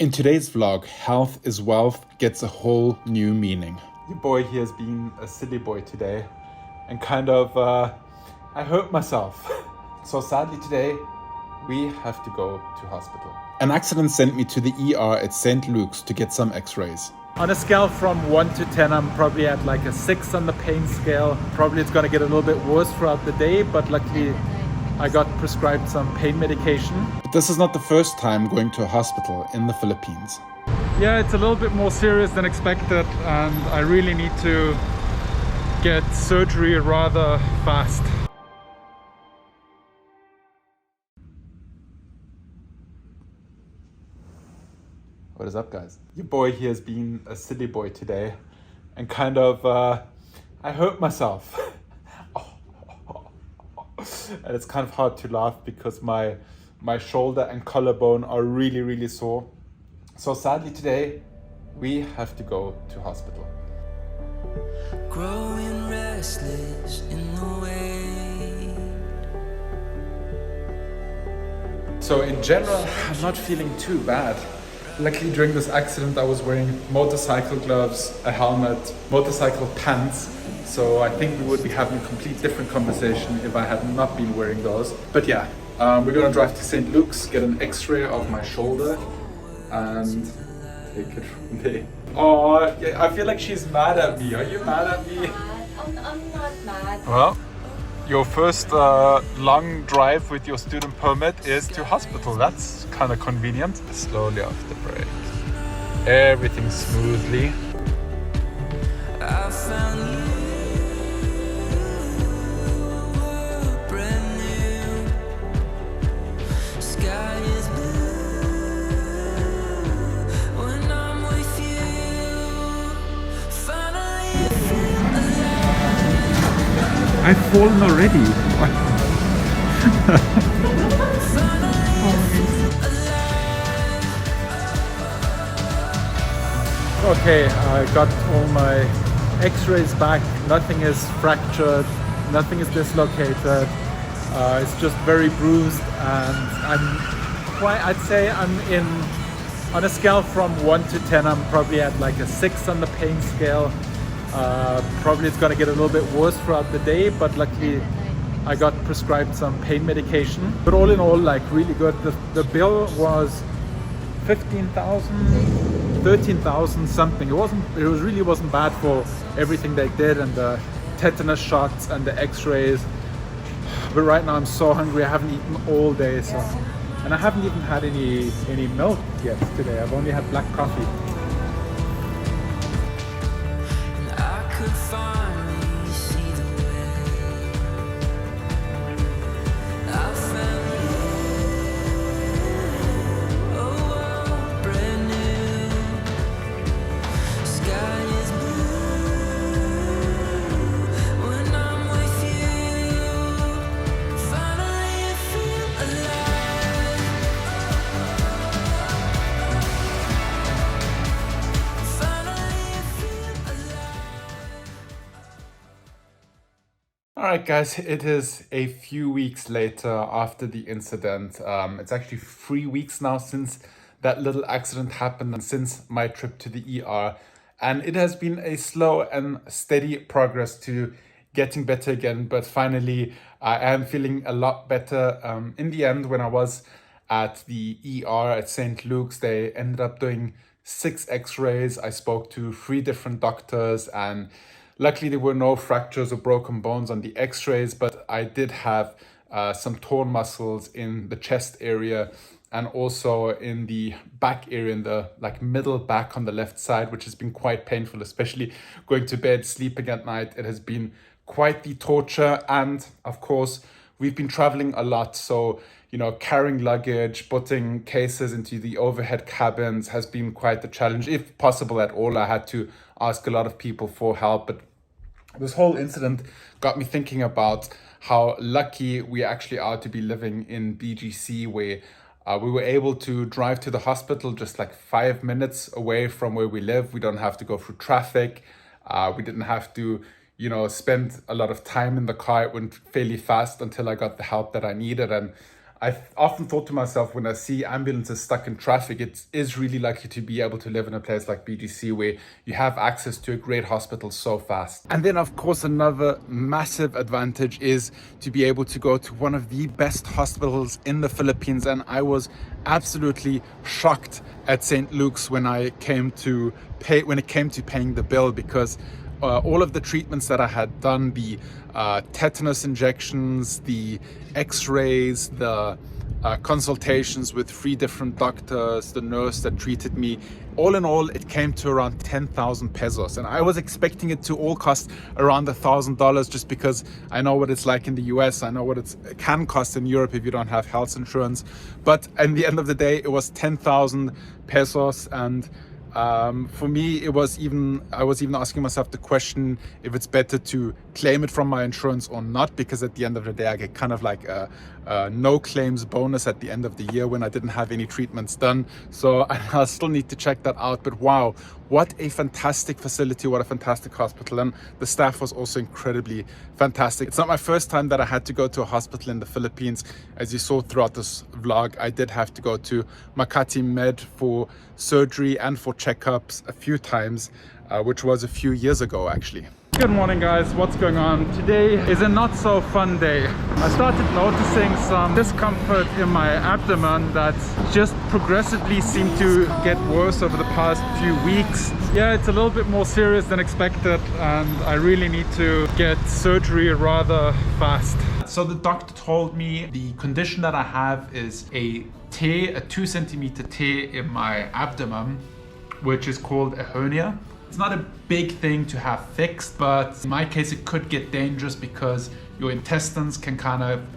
In today's vlog, health is wealth gets a whole new meaning. Your boy here has been a silly boy today and I hurt myself. So sadly today, we have to go to hospital. An accident sent me to the ER at St. Luke's to get some x-rays. On a scale from 1 to 10, I'm probably at like a 6 on the pain scale. Probably it's gonna get a little bit worse throughout the day, but luckily I got prescribed some pain medication. But this is not the first time going to a hospital in the Philippines. Yeah, it's a little bit more serious than expected and I really need to get surgery rather fast. What is up, guys? Your boy here has been a silly boy today and I hurt myself. And it's kind of hard to laugh because my shoulder and collarbone are really sore. So sadly today, we have to go to hospital. Growing restless in the way. So in general, I'm not feeling too bad. Luckily during this accident I was wearing motorcycle gloves, a helmet, motorcycle pants. So I think we would be having a complete different conversation if I had not been wearing those. But yeah, we're gonna drive to St. Luke's, get an x-ray of my shoulder and take it from there. Oh, I feel like she's mad at me. Are you mad at me? I'm not mad. Well, your first long drive with your student permit is to hospital. That's kind of convenient. Slowly off the brake. Everything smoothly. I found you, brand new. Sky is blue when I'm with you. Finally I feel alive. I've fallen already. Okay, I got all my x-rays back. Nothing is fractured, nothing is dislocated. It's just very bruised and I'd say I'm in, on a scale from 1 to 10, I'm probably at like a 6 on the pain scale. Probably it's gonna get a little bit worse throughout the day, but luckily I got prescribed some pain medication. But all in all, like really good. The bill was 15,000, 13,000 something. It really wasn't bad for everything they did and the tetanus shots and the x-rays. But right now I'm so hungry. I haven't eaten all day, so, and I haven't even had any milk yet today. I've only had black coffee. And I could finally see the way. I found you, oh, brand new. Sky is blue when I'm with you. Finally I feel alive. Finally I feel alive. Alright guys, it is a few weeks later after the incident. It's actually 3 weeks now since that little accident happened and since my trip to the ER. And it has been a slow and steady progress to getting better again. But finally, I am feeling a lot better. In the end, when I was at the ER at St. Luke's, they ended up doing 6 x-rays. I spoke to 3 different doctors and luckily there were no fractures or broken bones on the x-rays, but I did have some torn muscles in the chest area and also in the back area, in the like middle back on the left side, which has been quite painful, especially going to bed, sleeping at night. It has been quite the torture. And of course, we've been traveling a lot. So, you know, carrying luggage, putting cases into the overhead cabins has been quite the challenge. If possible at all, I had to ask a lot of people for help. But this whole incident got me thinking about how lucky we actually are to be living in BGC, where we were able to drive to the hospital just like 5 minutes away from where we live. We don't have to go through traffic. We didn't have to, you know, spend a lot of time in the car. It went fairly fast until I got the help that I needed. And I've often thought to myself, when I see ambulances stuck in traffic, it is really lucky to be able to live in a place like BGC where you have access to a great hospital so fast. And then, of course, another massive advantage is to be able to go to one of the best hospitals in the Philippines. And I was absolutely shocked at St. Luke's when it came to paying the bill, because all of the treatments that I had done, the tetanus injections, the x-rays, the consultations with 3 different doctors, the nurse that treated me, all in all, it came to around 10,000 pesos. And I was expecting it to all cost around $1,000, just because I know what it's like in the US. I know what it can cost in Europe if you don't have health insurance. But at the end of the day, it was 10,000 pesos. And for me, I was even asking myself the question if it's better to claim it from my insurance or not, because at the end of the day, I get kind of like a no claims bonus at the end of the year when I didn't have any treatments done. So I still need to check that out. But wow, what a fantastic facility, what a fantastic hospital. And the staff was also incredibly fantastic. It's not my first time that I had to go to a hospital in the Philippines. As you saw throughout this vlog, I did have to go to Makati Med for surgery and for checkups a few times, which was a few years ago actually. Good morning guys, what's going on? Today is a not so fun day. I started noticing some discomfort in my abdomen that just progressively seemed to get worse over the past few weeks. Yeah, it's a little bit more serious than expected, and I really need to get surgery rather fast. So the doctor told me the condition that I have is a 2 centimeter tear in my abdomen, which is called a hernia. It's not a big thing to have fixed, but in my case it could get dangerous because your intestines can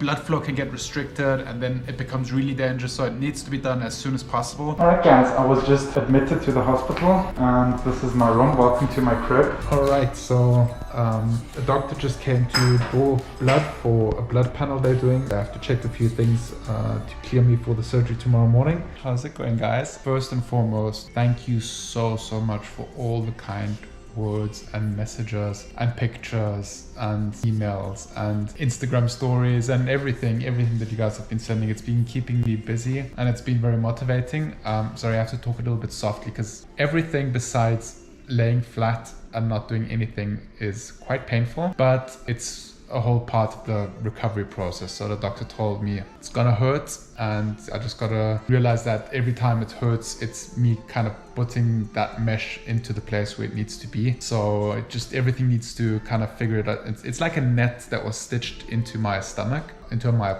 blood flow can get restricted, and then it becomes really dangerous, so it needs to be done as soon as possible. Alright guys, I was just admitted to the hospital and this is my room. Welcome to my crib. Alright, so a doctor just came to draw blood for a blood panel they're doing. I have to check a few things to clear me for the surgery tomorrow morning. How's it going guys? First and foremost, thank you so much for all the kind words and messages and pictures and emails and Instagram stories and everything that you guys have been sending. It's been keeping me busy and it's been very motivating. Sorry, I have to talk a little bit softly because everything besides laying flat and not doing anything is quite painful, but it's a whole part of the recovery process. So the doctor told me it's gonna hurt, and I just gotta realize that every time it hurts, it's me kind of putting that mesh into the place where it needs to be. So everything needs to kind of figure it out. It's like a net that was stitched into my stomach, into my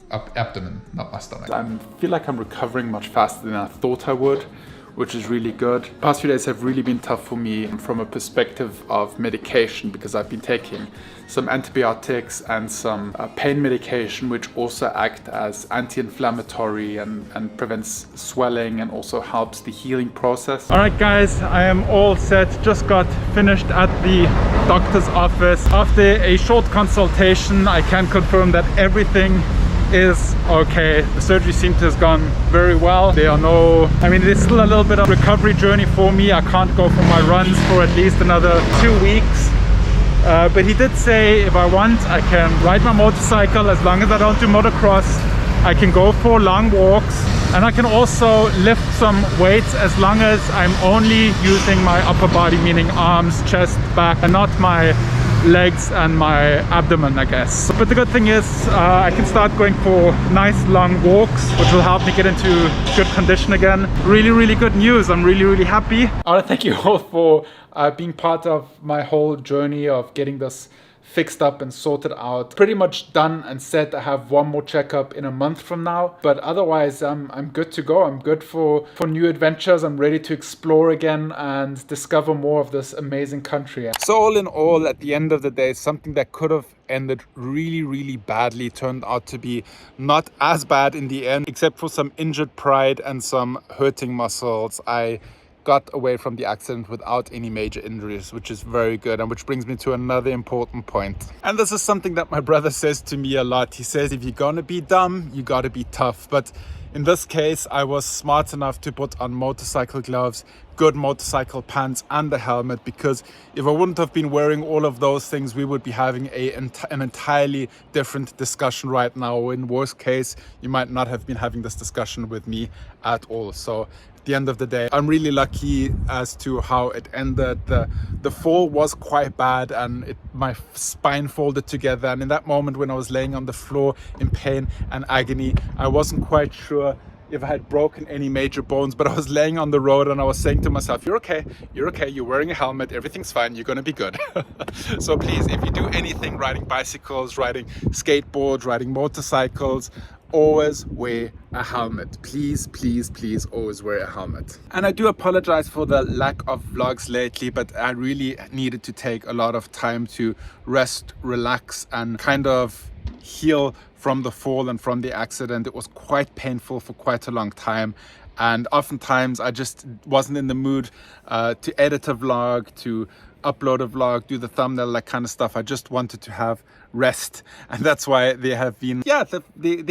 abdomen, not my stomach. I feel like I'm recovering much faster than I thought I would, which is really good. The past few days have really been tough for me from a perspective of medication, because I've been taking some antibiotics and some pain medication, which also act as anti-inflammatory and prevents swelling and also helps the healing process. All right guys, I am all set. Just got finished at the doctor's office. After a short consultation, I can confirm that everything is okay. The surgery seems to have gone very well. It is still a little bit of a recovery journey for me. I can't go for my runs for at least another 2 weeks. But he did say if I want, I can ride my motorcycle as long as I don't do motocross. I can go for long walks, and I can also lift some weights as long as I'm only using my upper body, meaning arms, chest, back, and not my legs and my abdomen, I guess. But the good thing is I can start going for nice long walks, which will help me get into good condition again. Really good news. I'm really happy. I want to thank you all for being part of my whole journey of getting this fixed up and sorted out. Pretty much done and set. I have one more checkup in a month from now, but otherwise I'm good to go. I'm good for new adventures. I'm ready to explore again and discover more of this amazing country. So all in all, at the end of the day, something that could have ended really badly turned out to be not as bad in the end, except for some injured pride and some hurting muscles. I got away from the accident without any major injuries, which is very good, and which brings me to another important point. And this is something that my brother says to me a lot. He says, if you're gonna be dumb, you gotta be tough. But in this case, I was smart enough to put on motorcycle gloves, good motorcycle pants and the helmet, because if I wouldn't have been wearing all of those things, we would be having an entirely different discussion right now. In worst case, you might not have been having this discussion with me at all. So at the end of the day, I'm really lucky as to how it ended. The fall was quite bad, and my spine folded together, and in that moment when I was laying on the floor in pain and agony, I wasn't quite sure if I had broken any major bones, but I was laying on the road and I was saying to myself, you're okay, you're wearing a helmet, everything's fine, you're gonna be good. So please, if you do anything, riding bicycles, riding skateboards, riding motorcycles, always wear a helmet. Please, please, please always wear a helmet. And I do apologize for the lack of vlogs lately, but I really needed to take a lot of time to rest, relax, and kind of heal from the fall and from the accident. It was quite painful for quite a long time, and oftentimes I just wasn't in the mood to edit a vlog, to upload a vlog, do the thumbnail, that kind of stuff. I just wanted to have rest, and that's why there have been there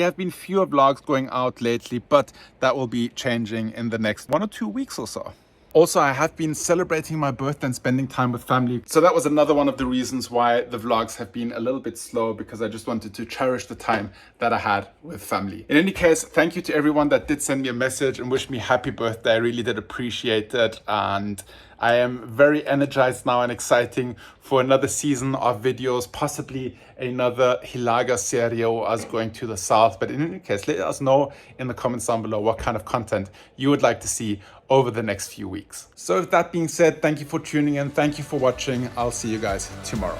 have been fewer vlogs going out lately, but that will be changing in the next 1 or 2 weeks or so. Also, I have been celebrating my birthday and spending time with family. So that was another one of the reasons why the vlogs have been a little bit slow, because I just wanted to cherish the time that I had with family. In any case, thank you to everyone that did send me a message and wish me happy birthday. I really did appreciate it. And I am very energized now and exciting for another season of videos, possibly another Hilaga series or us going to the south. But in any case, let us know in the comments down below what kind of content you would like to see over the next few weeks. So with that being said, thank you for tuning in. Thank you for watching. I'll see you guys tomorrow.